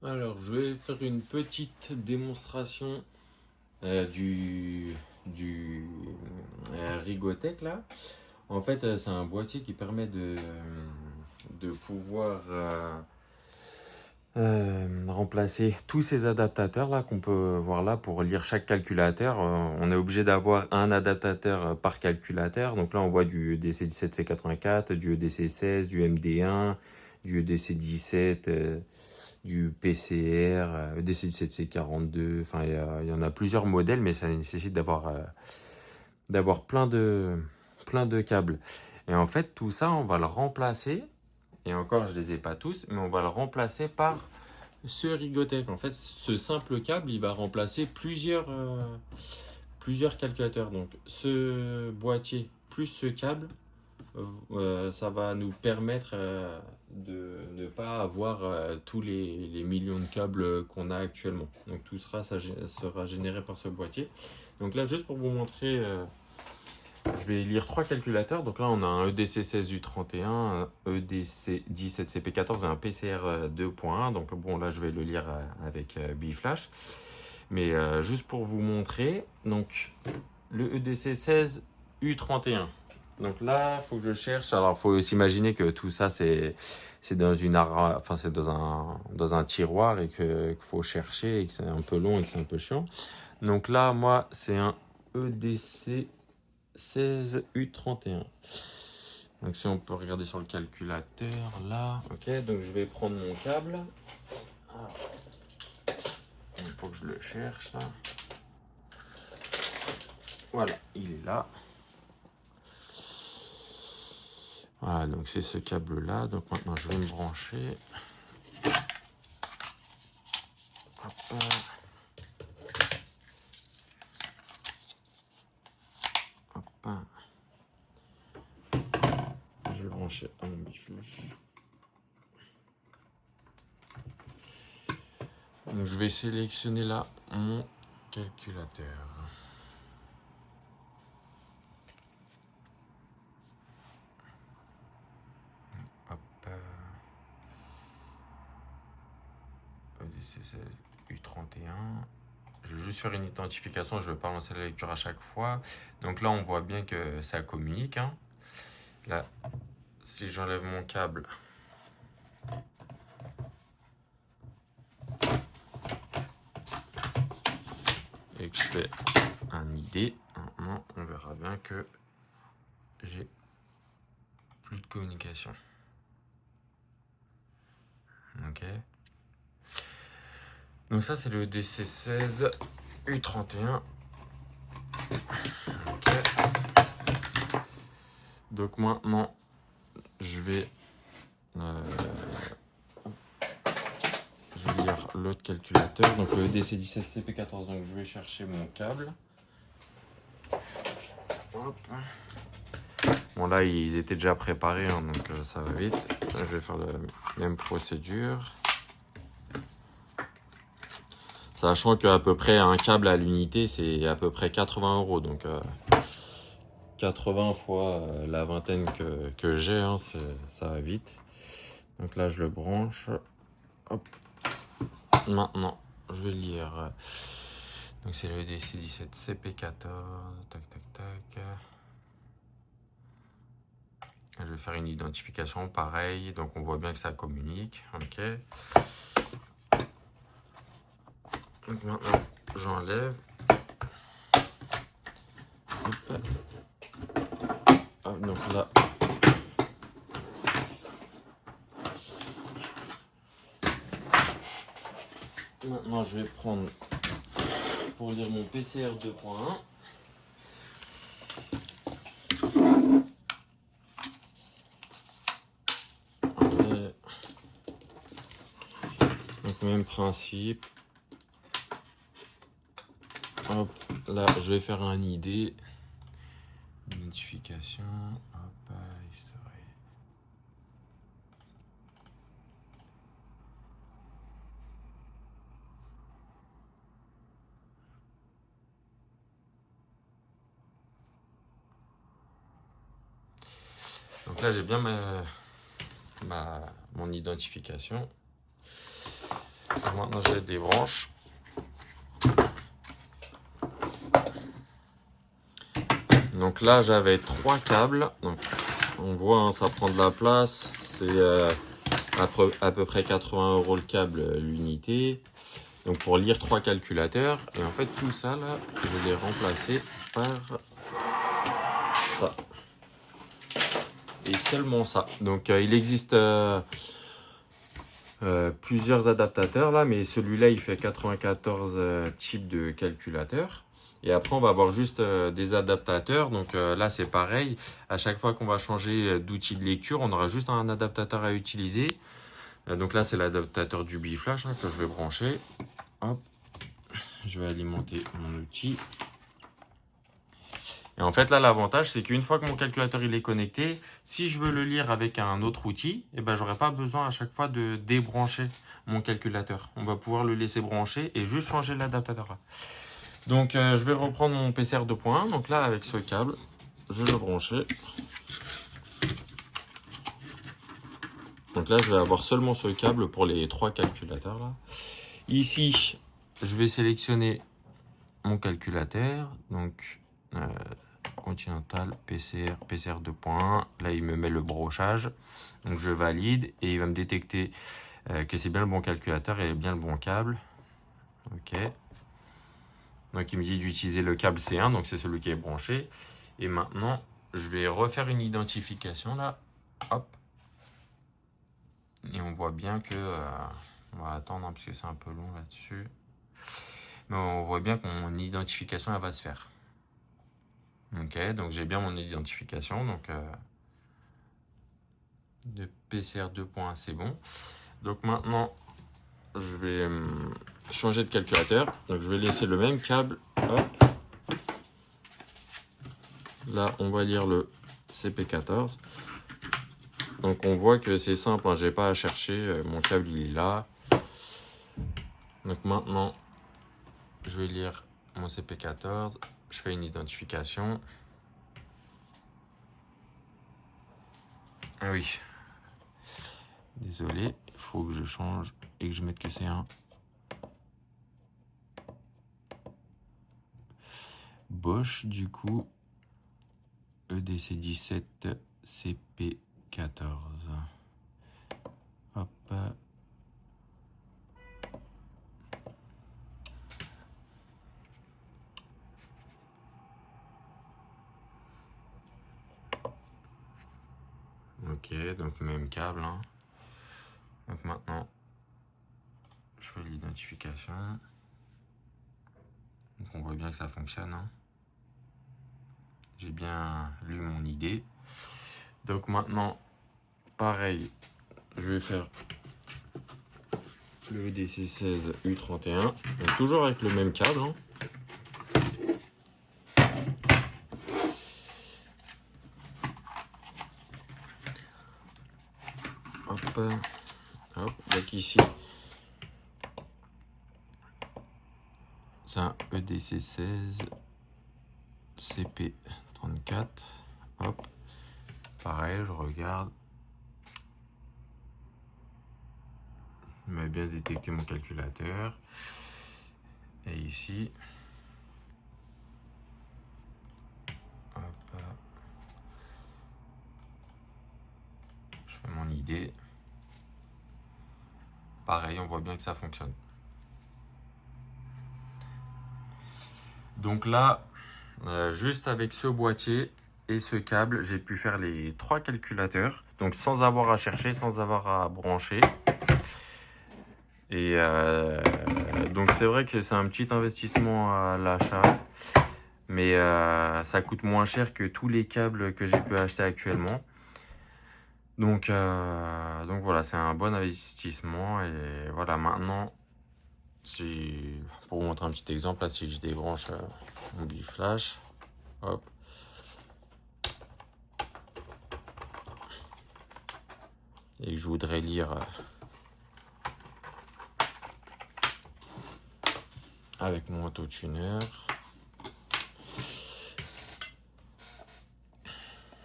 Alors, je vais faire une petite démonstration du Rigotech là. En fait, c'est un boîtier qui permet de pouvoir remplacer tous ces adaptateurs là qu'on peut voir là pour lire chaque calculateur. On est obligé d'avoir un adaptateur par calculateur. Donc là, on voit du EDC17C84, du EDC16, du MD1, du EDC17. Du PCR, EDC17C42, enfin il y en a plusieurs modèles, mais ça nécessite d'avoir plein de câbles. Et en fait, tout ça, on va le remplacer, et encore, je les ai pas tous, mais on va le remplacer par ce Rigotech. En fait, ce simple câble, il va remplacer plusieurs calculateurs. Donc, ce boîtier plus ce câble, ça va nous permettre de ne pas avoir tous les millions de câbles qu'on a actuellement. Donc tout ça sera généré par ce boîtier. Donc là, juste pour vous montrer, je vais lire trois calculateurs. Donc là, on a un EDC16U31, un EDC17CP14 et un PCR 2.1. Donc bon, là, je vais le lire avec Biflash. Mais juste pour vous montrer, donc le EDC16U31. Donc là, il faut que je cherche. Alors, il faut s'imaginer que tout ça, c'est dans c'est dans un tiroir et qu'il faut chercher et que c'est un peu long et que c'est un peu chiant. Donc là, moi, c'est un EDC 16U31. Donc si on peut regarder sur le calculateur, là, ok. Donc je vais prendre mon câble. Il faut que je le cherche là. Voilà, il est là. Voilà, donc c'est ce câble-là. Donc maintenant, je vais me brancher. Hop. Hop. Je vais le brancher à mon Biflash. Donc je vais sélectionner là mon calculateur. Hop. U31. Je vais juste faire une identification, je ne vais pas lancer la lecture à chaque fois. Donc là, on voit bien que ça communique. Hein. Là, si j'enlève mon câble, et que je fais un ID, maintenant, on verra bien que j'ai plus de communication. Ok. Donc ça, c'est le DC16 U31. Ok. Donc maintenant, je vais lire l'autre calculateur. Donc le EDC17CP14. Donc je vais chercher mon câble. Hop. Bon là, ils étaient déjà préparés, hein, donc ça va vite. Je vais faire la même procédure. Sachant qu'à peu près un câble à l'unité, c'est à peu près 80 €. Donc 80 fois la vingtaine que j'ai, hein, ça va vite. Donc là, je le branche. Hop. Maintenant, je vais lire. Donc c'est le EDC17CP14. Tac, tac, tac. Je vais faire une identification pareil. Donc on voit bien que ça communique. Ok. Donc maintenant, j'enlève. Donc là, maintenant je vais prendre pour lire mon PCR 2.1. Donc même principe. Hop, là je vais faire un ID. Identification. Hop, historique. Donc là j'ai bien mon identification. Maintenant, je débranche. Donc là, j'avais 3 câbles. Donc, on voit, hein, ça prend de la place. C'est à peu près 80 € le câble, l'unité. Donc pour lire 3 calculateurs. Et en fait, tout ça, là, je l'ai remplacé par ça. Et seulement ça. Donc il existe plusieurs adaptateurs là, mais celui-là, il fait 94 types de calculateurs. Et après, on va avoir juste des adaptateurs. Donc là, c'est pareil. À chaque fois qu'on va changer d'outil de lecture, on aura juste un adaptateur à utiliser. Donc là, c'est l'adaptateur du biflash, hein, que je vais brancher. Hop. Je vais alimenter mon outil. Et en fait, là, l'avantage, c'est qu'une fois que mon calculateur il est connecté, si je veux le lire avec un autre outil, eh ben, j'aurai pas besoin à chaque fois de débrancher mon calculateur. On va pouvoir le laisser brancher et juste changer l'adaptateur là. Donc, je vais reprendre mon PCR 2.1. Donc là, avec ce câble, je vais le brancher. Donc là, je vais avoir seulement ce câble pour les 3 calculateurs là. Ici, je vais sélectionner mon calculateur. Donc, Continental, PCR 2.1. Là, il me met le brochage. Donc, je valide et il va me détecter que c'est bien le bon calculateur et bien le bon câble. OK. Donc, il me dit d'utiliser le câble C1. Donc, c'est celui qui est branché. Et maintenant, je vais refaire une identification là. Hop. Et on voit bien que... on va attendre, hein, parce que c'est un peu long là-dessus. Mais on voit bien que mon identification, elle va se faire. Ok, donc j'ai bien mon identification. Donc, de PCR 2.1, c'est bon. Donc maintenant, je vais changer de calculateur. Donc je vais laisser le même câble. Hop. Là, on va lire le CP14. Donc on voit que c'est simple, hein, j'ai pas à chercher. Mon câble, il est là. Donc maintenant, je vais lire mon CP14. Je fais une identification. Ah oui. Désolé, il faut que je change et que je mette que c'est un Bosch, du coup. EDC 17 CP14. Hop. Ok, donc même câble, hein. Donc maintenant, je fais l'identification. Donc on voit bien que ça fonctionne, hein. J'ai bien lu mon ID. Donc maintenant, pareil, je vais faire le EDC 16 U31. Donc toujours avec le même câble, hein. Hop, hop, donc ici, c'est un EDC 16 CP34. Hop, pareil, je regarde. Il m'a bien détecté mon calculateur. Et ici, hop, je fais mon ID. Pareil, on voit bien que ça fonctionne. Donc là, juste avec ce boîtier et ce câble, j'ai pu faire les 3 calculateurs. Donc sans avoir à chercher, sans avoir à brancher. Et donc c'est vrai que c'est un petit investissement à l'achat. Mais ça coûte moins cher que tous les câbles que j'ai pu acheter actuellement. Donc voilà, c'est un bon investissement. Et voilà, maintenant, pour vous montrer un petit exemple, là, si je débranche mon biflash, hop. Et que je voudrais lire avec mon auto-tuner.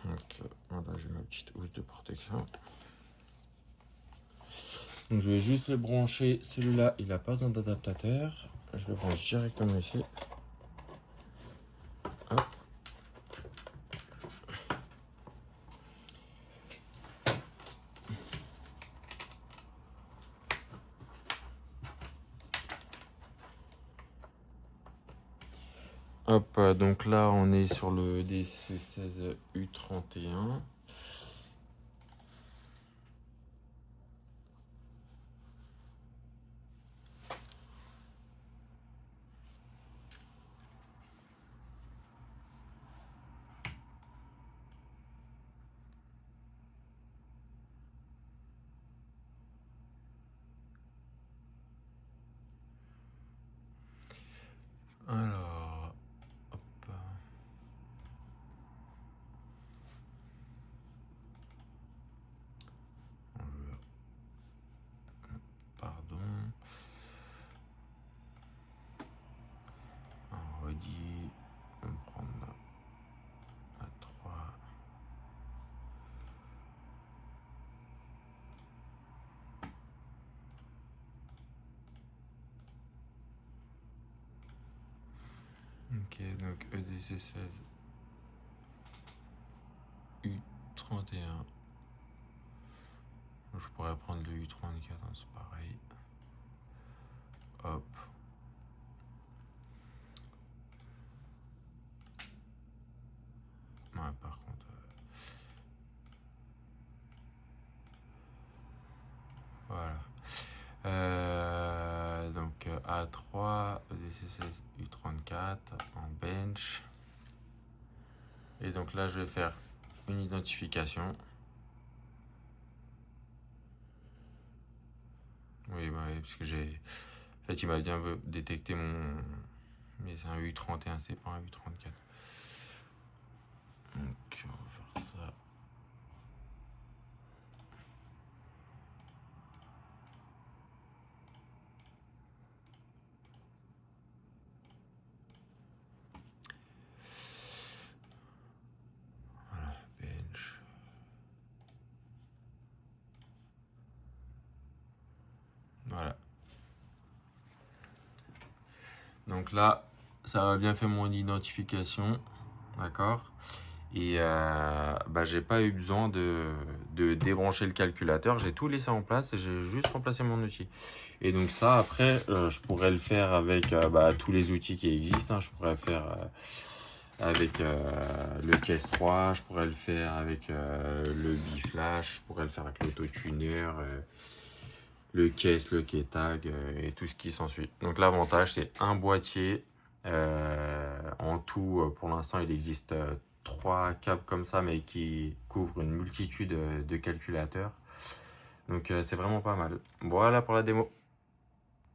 Donc voilà, j'ai ma petite housse de protection. Donc je vais juste le brancher. Celui-là, il n'a pas besoin d'adaptateur. Je le branche directement ici. Hop. Hop, donc là on est sur le DC16U31. Alors, hop. Pardon. On redit. On va prendre la 3. Ok, donc EDC16 U31. Je pourrais prendre le U34, hein, c'est pareil. Hop. Ouais, par contre. Voilà. Donc A3, EDC16 U34 en bench. Et donc là, je vais faire une identification. Oui, bah, parce que j'ai. En fait, il m'a bien détecté mon. Mais c'est un U31, c'est pas un U34. Donc, on va faire ça. Voilà, bench. Voilà. Donc là, ça a bien fait mon identification. D'accord. Et bah, j'ai pas eu besoin de débrancher le calculateur. J'ai tout laissé en place et j'ai juste remplacé mon outil. Et donc ça, après, je pourrais le faire avec bah, tous les outils qui existent, hein. Je pourrais le faire avec le Case 3, je pourrais le faire avec le Biflash, je pourrais le faire avec l'autotuner, le Case, le Keystag et tout ce qui s'ensuit. Donc l'avantage, c'est un boîtier. En tout, pour l'instant, il existe 3 câbles comme ça, mais qui couvrent une multitude de calculateurs. Donc c'est vraiment pas mal. Voilà pour la démo.